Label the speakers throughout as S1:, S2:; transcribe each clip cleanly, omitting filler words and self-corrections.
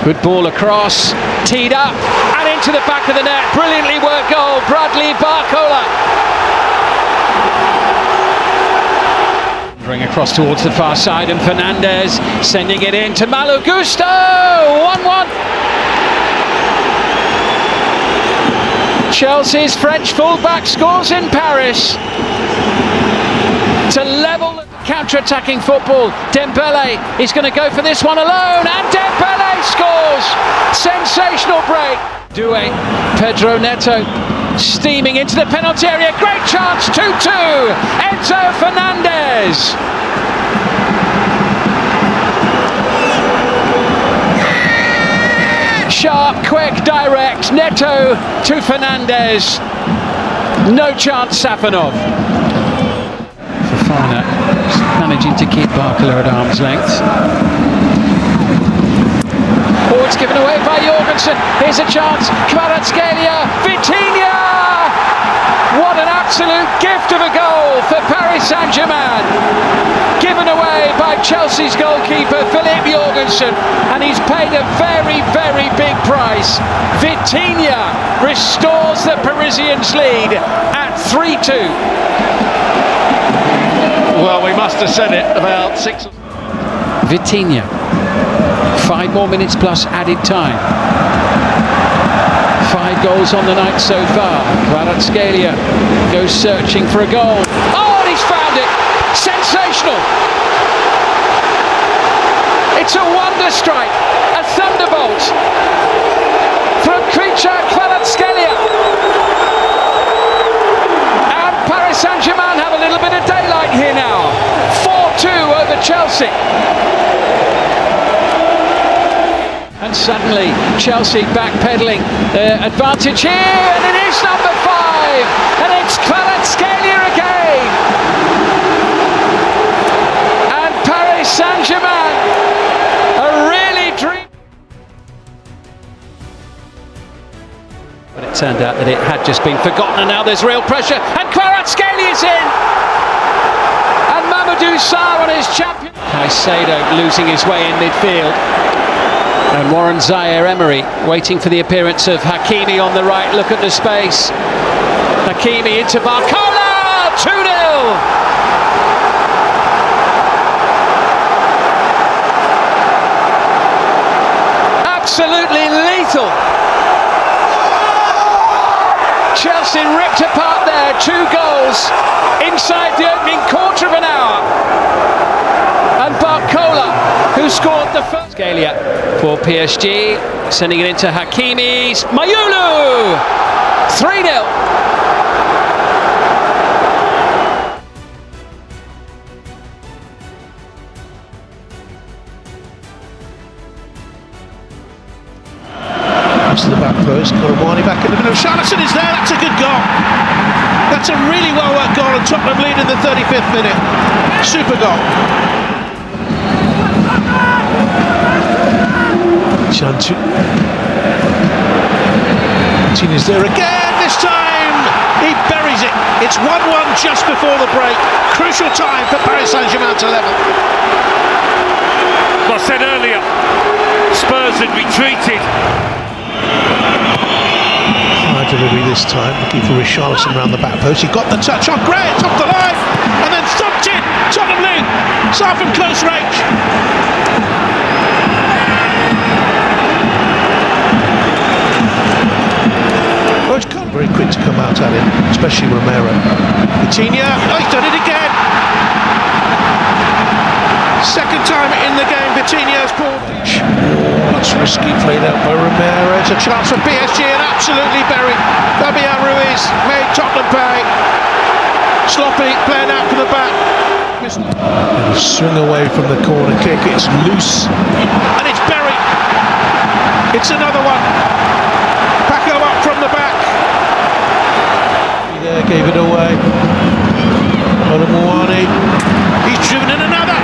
S1: Good ball across, teed up and into the back of the net. Brilliantly worked goal, Bradley Barcola. Bring across towards the far side, and Fernandez sending it in to Malo Gusto. 1-1. Chelsea's French fullback scores in Paris to level the counter-attacking football. Dembele is going to go for this one alone, and Dembele scores. Sensational break. Doué, Pedro Neto steaming into the penalty area. Great chance, 2-2. Enzo Fernandez. Sharp, quick, direct. Neto to Fernandez. No chance, Safanov. Fofana managing to keep Barcola at arm's length. Oh, it's given away by Jorgensen. Here's a chance. Kvaratskhelia, Vitinha! What an absolute gift of a goal for Paris Saint-Germain. Given away by Chelsea's goalkeeper, Philippe Jorgensen. And he's paid a very, very big price. Vitinha restores the Parisians' lead at 3-2.
S2: Well, we must have said it about 6.
S1: Vitinha. 5 more minutes plus added time. 5 goals on the night so far. Kvaratskhelia goes searching for a goal. Oh, and he's found it! Sensational! It's a wonder strike, a thunderbolt from Kvaratskhelia. And Paris Saint-Germain have a little bit of daylight here now. 4-2 over Chelsea. And suddenly Chelsea backpedaling their advantage here, and it is number 5, and it's Kvaratskhelia again. And Paris Saint-Germain are really dreaming. But it turned out that it had just been forgotten, and now there's real pressure, and Kvaratskhelia is in. And Mamadou Sarr on his champion. Caicedo losing his way in midfield. And Warren Zaire-Emery waiting for the appearance of Hakimi on the right. Look at the space. Hakimi into Barcola! 2-0! Absolutely lethal. Chelsea ripped apart there. 2 goals inside the opening quarter of an hour. And Barcola, who scored the first. Scalia for PSG, sending it into Hakimi. Mayulu! 3-0.
S3: To the back post, Colomwani back in the middle. Charlison is there, that's a good goal. That's a really well worked goal, and Tottenham lead in the 35th minute. Super goal. Chanchu. Martinez there again, this time he buries it. It's 1-1 just before the break. Crucial time for Paris Saint-Germain to level.
S2: As I said earlier, Spurs had retreated.
S3: High delivery this time, looking for Richarlison around the back post. He got the touch on Gray, it's off the line, and then thumped in. Tottenham lead. Sarr from close range. Very quick to come out at him, especially Romero. Vitinha, oh, he's done it again. Second time in the game, Vitinha's ball. Looks risky, played out by Romero. It's a chance for PSG and absolutely buried. Fabian Ruiz made Tottenham pay. Sloppy, playing out from the back. And swing away from the corner kick, it's loose. And it's buried. It's another one. Paco up from the back. There, gave it away. Colomwani. He's driven in another.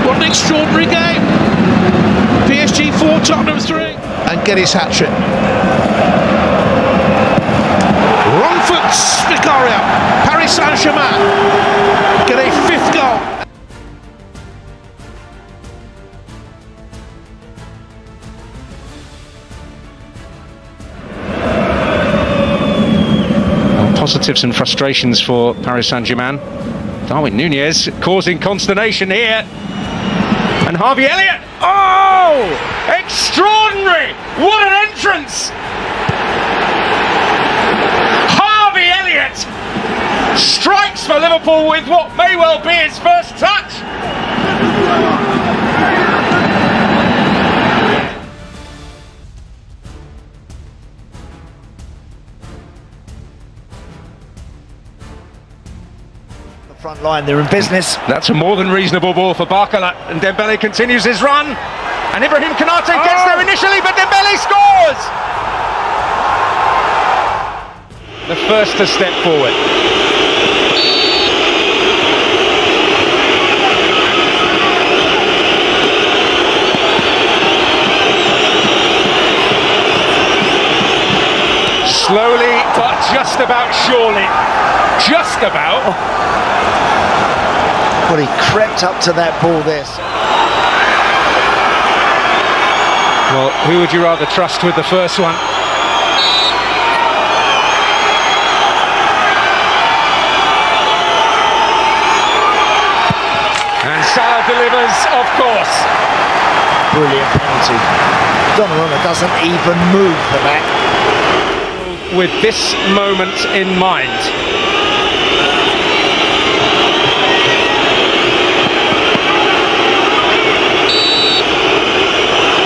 S3: What an extraordinary game. PSG 4, Tottenham 3. And get his hat-trick. Wrong foot, Vicaria. Paris Saint-Germain get a 5th goal.
S1: positives and frustrations for Paris Saint-Germain. Darwin Nunez causing consternation here. And Harvey Elliott. Oh! Extraordinary! What an entrance! Harvey Elliott strikes for Liverpool with what may well be his first touch.
S4: Front line, they're in business.
S1: That's a more than reasonable ball for Barcola, and Dembele continues his run, and Ibrahim Konate gets there initially, but Dembele scores! The first to step forward. Slowly, but just about surely. Just about.
S4: Well, he crept up to that ball there.
S1: Well, who would you rather trust with the first one? And Salah delivers, of course.
S4: Brilliant penalty. Donnarumma doesn't even move for that.
S1: With this moment in mind.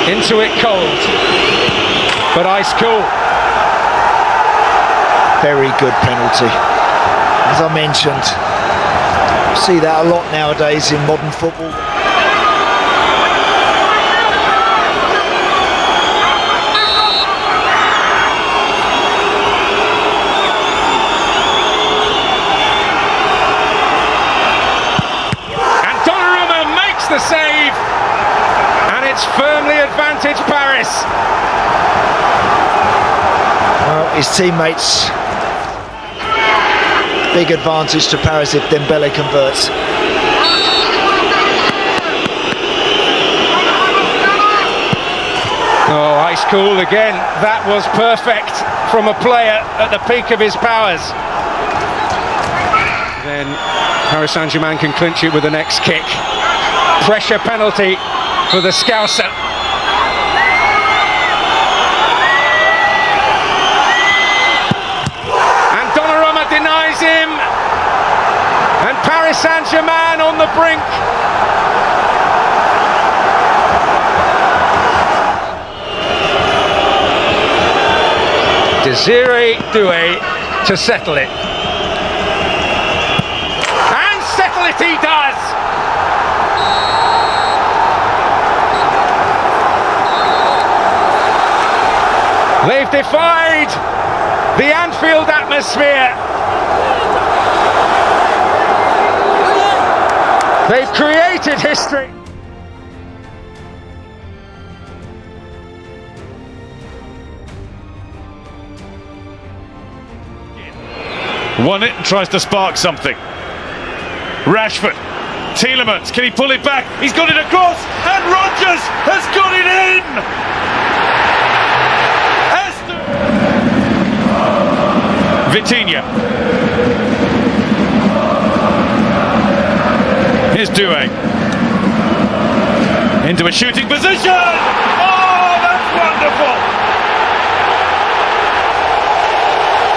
S1: Into it cold, but ice cool.
S4: Very good penalty. As I mentioned, you see that a lot nowadays in modern football.
S1: And Donnarumma makes the save. It's firmly advantage Paris.
S4: Well, his teammates, big advantage to Paris if Dembele converts.
S1: Oh, ice cool again. That was perfect from a player at the peak of his powers. Then Paris Saint-Germain can clinch it with the next kick. Pressure penalty for the Scouser. And Donnarumma denies him. And Paris Saint-Germain on the brink. Desiree Doué to settle it. And settle it he does! They've defied the Anfield atmosphere. They've created history.
S2: Won it and tries to spark something. Rashford, Tielemans, can he pull it back? He's got it across, and Rodgers has got it in! Vitinha. Here's Doué. Into a shooting position! Oh, that's wonderful!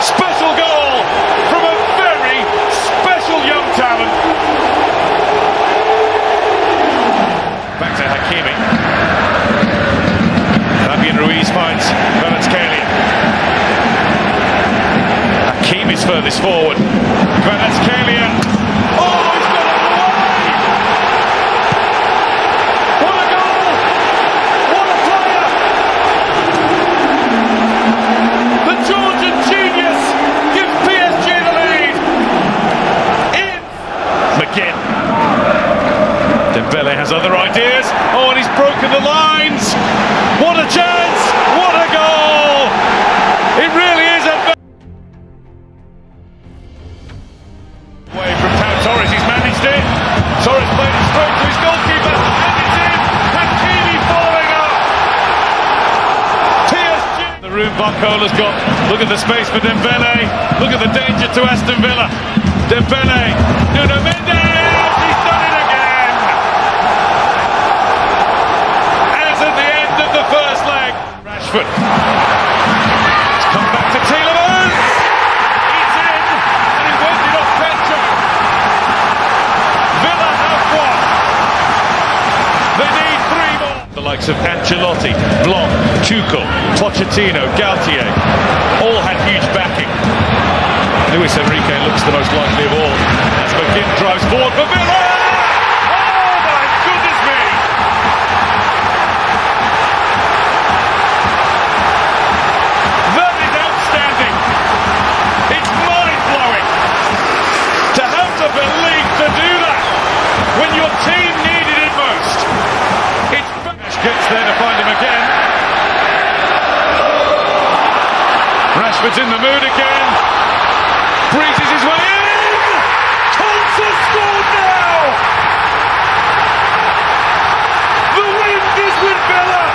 S2: Special goal from a very special young talent. Back to Hakimi. Fabian Ruiz finds Kvaratskhelia. Hakimi's furthest forward. Kvaratskhelia. Oh, he's got it away! What a goal! What a player! The Georgian genius gives PSG the lead. In McGinn. Dembele has other ideas. Oh, and he's broken the lines. What a chance! What a goal! It really is a Torres, he's managed it. Torres played it straight to his goalkeeper, and it's in. Hakimi falling up. PSG. The room by Barcola's got. Look at the space for Dembele. Look at the danger to Aston Villa. Dembele. Nuno Mendes. He's done it again. As at the end of the first leg. Rashford. It's come back to Tielemans. It's in. And he went it off Benjamin. Villa have won. They need 3 more. The likes of Ancelotti, Blanc, Tuchel, Pochettino, Galtier, all had huge backing. Luis Enrique looks the most likely of all as McGinn drives forward for Villa. Oh my goodness me! That is outstanding. It's mind-blowing to have the belief to do that when your team needed it most. It's gets there to find him again. Rashford's in the mood again. Breezes his way in. Thompson scored now. The wind is with Villa.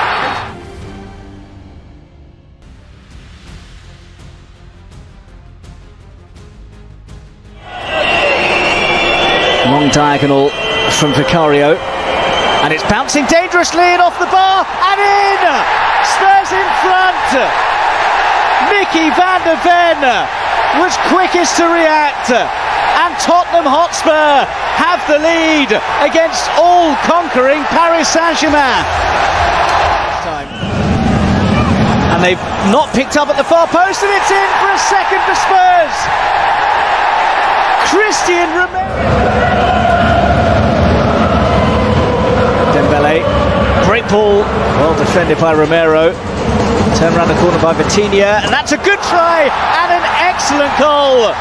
S5: Long diagonal from Vicario. And it's bouncing dangerously and off the bar and in! Spurs in front! Mickey van der Ven was quickest to react, and Tottenham Hotspur have the lead against all-conquering Paris Saint-Germain. And they've not picked up at the far post, and it's in for a second for Spurs. Christian Romero. Dembele, great ball, well defended by Romero. Turned around the corner by Vitinha, and that's a good try and an excellent goal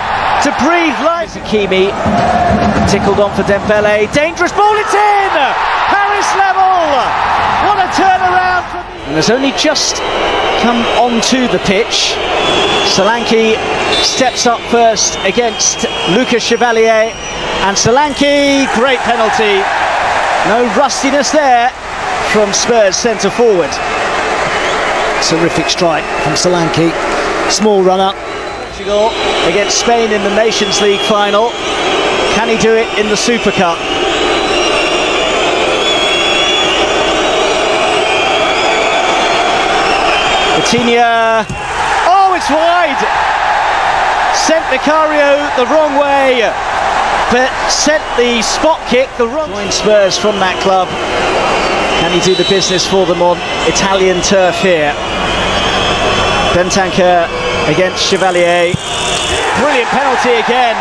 S5: to breathe life. Hakimi tickled on for Dembele, dangerous ball, it's in! Paris level! What a turnaround! And has only just come onto the pitch. Solanke steps up first against Lucas Chevalier, and Solanke, great penalty. No rustiness there from Spurs centre forward. Terrific strike from Solanke. Small run up. Portugal against Spain in the Nations League final. Can he do it in the Super Cup? Vitinha. Oh, it's wide. Sent Vicario the wrong way, but sent the spot kick the wrong way. Spurs from that club. Can he do the business for them on Italian turf here? Bentancur against Chevalier. Brilliant penalty again.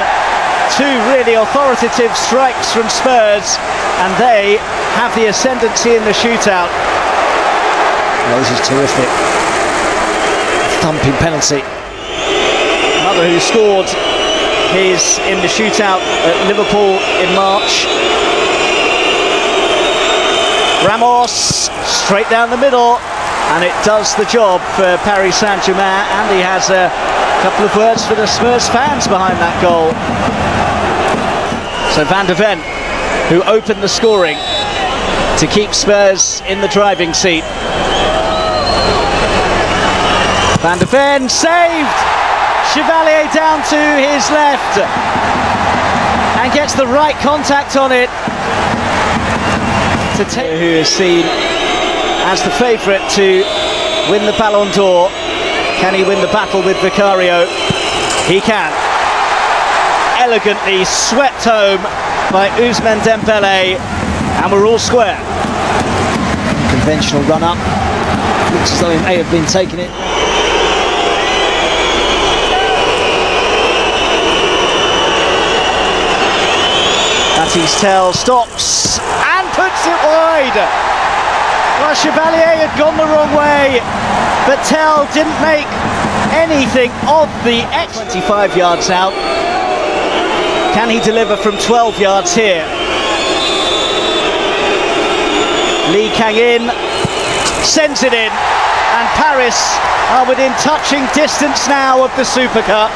S5: 2 really authoritative strikes from Spurs, and they have the ascendancy in the shootout. Oh, this is terrific. Thumping penalty. Another who scored his in the shootout at Liverpool in March. Ramos, straight down the middle, and it does the job for Paris Saint-Germain, and he has a couple of words for the Spurs fans behind that goal. So Van der Ven, who opened the scoring to keep Spurs in the driving seat. Van der Ven saved! Chevalier down to his left and gets the right contact on it to take, who is seen as the favourite to win the Ballon d'Or. Can he win the battle with Vicario? He can. Elegantly swept home by Ousmane Dembele, and we're all square. Conventional run up. Looks as though he may have been taking it. Tell stops and puts it wide. Well, Chevalier had gone the wrong way, but Tell didn't make anything of the 25 yards out. Can he deliver from 12 yards here? Lee Kang-in sends it in, and Paris are within touching distance now of the Super Cup.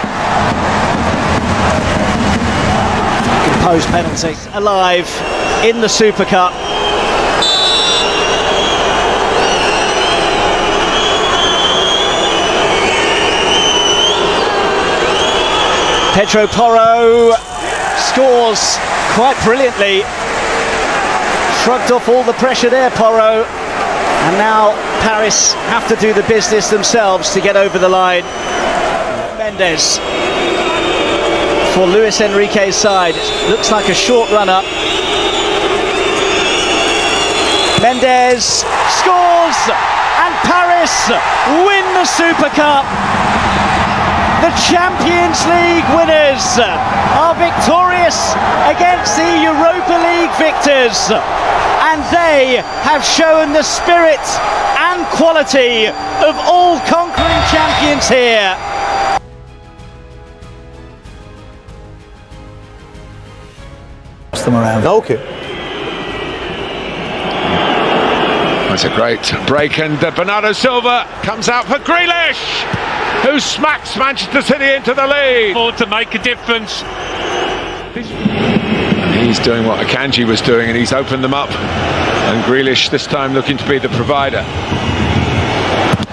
S5: Composed penalty. Alive in the Super Cup. Pedro Porro scores quite brilliantly. Shrugged off all the pressure there, Porro. And now Paris have to do the business themselves to get over the line. Mendes for Luis Enrique's side. Looks like a short run-up. Mendes scores, and Paris win the Super Cup. The Champions League winners are victorious against the Europa League victors, and they have shown the spirit and quality of all conquering champions here.
S4: Them around.
S6: Okay.
S3: That's a great break, and Bernardo Silva comes out for Grealish, who smacks Manchester City into the lead.
S2: More to make a difference.
S3: And he's doing what Akanji was doing, and he's opened them up. And Grealish this time looking to be the provider.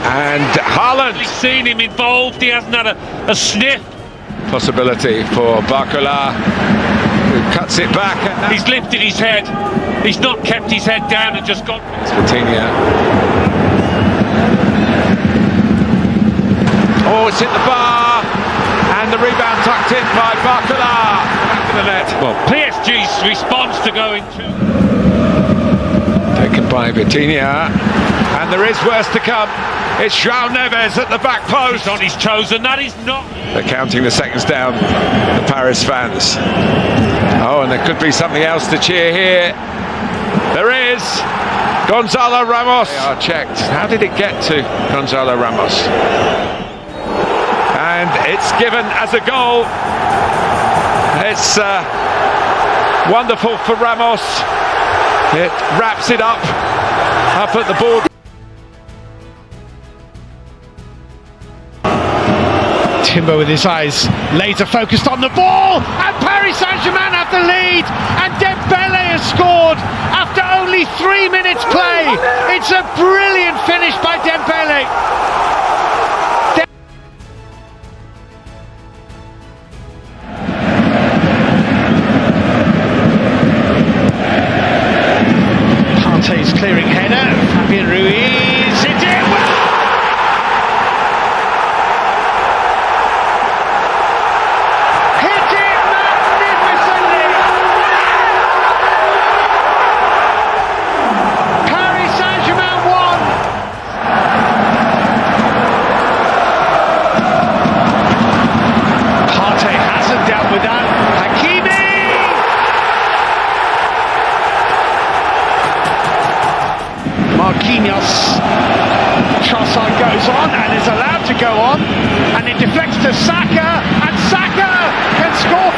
S3: And Haaland.
S2: We've seen him involved. He hasn't had a sniff.
S3: Possibility for Barcola, who cuts it back. And
S2: He's lifted his head. He's not kept his head down and just got.
S3: it's Vitinha. Oh, it's hit the bar, and the rebound tucked in by Barcola. Back to the net.
S2: Well, PSG's response to going to.
S3: Taken by Vitinha, and there is worse to come. It's João Neves at the back post.
S2: On his toes, and that is not.
S3: They're counting the seconds down, the Paris fans. Oh, and there could be something else to cheer here. There is. Gonzalo Ramos. They are checked. How did it get to Gonzalo Ramos? And it's given as a goal. It's wonderful for Ramos. It wraps it up at the board.
S7: Timber with his eyes laser focused on the ball, and Paris Saint-Germain have the lead, and Dembele has scored after only 3 minutes play. It's a brilliant finish by Dembele. Partey's clearing header, Fabian Ruiz, it did well. Trossard goes on and is allowed to go on, and it deflects to Saka, and Saka can score